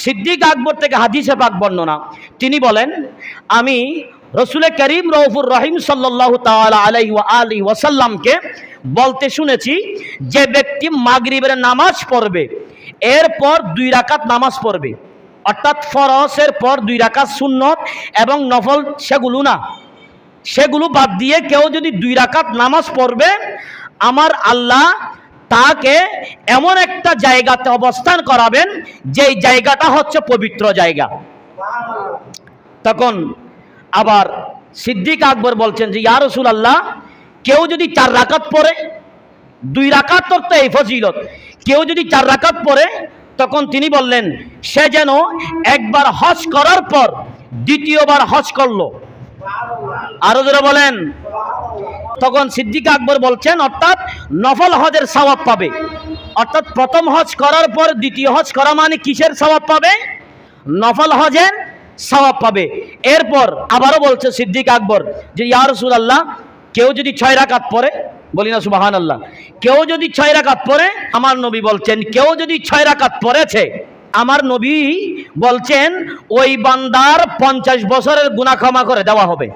সিদ্দিক আকবর থেকে হাদিসে পাক বর্ণনা, তিনি বলেন, আমি রসুল করিম রউফুর রহিম সাল্লাল্লাহু তাআলা আলাইহি ওয়া আলিহি ওয়াসাল্লামকে বলতে শুনেছি, যে ব্যক্তি মাগরিবের নামাজ পড়বে, এরপর 2 রাকাত নামাজ পড়বে, অর্থাৎ ফরজের পর 2 রাকাত সুন্নত এবং নফল সেগুলো বাদ দিয়ে কেউ যদি 2 রাকাত নামাজ পড়বে, আমার আল্লাহ তাকে এমন একটা জায়গাতে অবস্থান করাবেন যেই জায়গাটা হচ্ছে পবিত্র জায়গা। তখন আবার সিদ্দিক আকবর বলছেন যে, ইয়া রাসূলুল্লাহ, কেউ যদি 4 রাকাত পড়ে, 2 রাকাত তো এই ফজিলত, কেউ যদি 4 রাকাত পড়ে, তখন তিনি বললেন সে যেন একবার হজ করার পর দ্বিতীয়বার হজ করলো। আরো যারা বলেন। তখন সিদ্দিক আকবর বলছেন, অর্থাৎ নফল হজের সওয়াব পাবে, অর্থাৎ প্রথম হজ করার পর দ্বিতীয় হজ করা মানে কিসের সওয়াব পাবে? নফল হজের সওয়াব পাবে। এরপর আবারও বলছে সিদ্দিক আকবর যে, ইয়া রাসূলুল্লাহ, কেউ যদি 6 রাকাত পড়ে, বলি না সুবহানাল্লাহ, কেউ যদি 6 রাকাত পড়ে, আমার নবী বলছেন কেউ যদি 6 রাকাত পড়েছে, আমার নবী বলছেন ওই বান্দার 50 বছরের গুনাহ ক্ষমা করে দেওয়া হবে।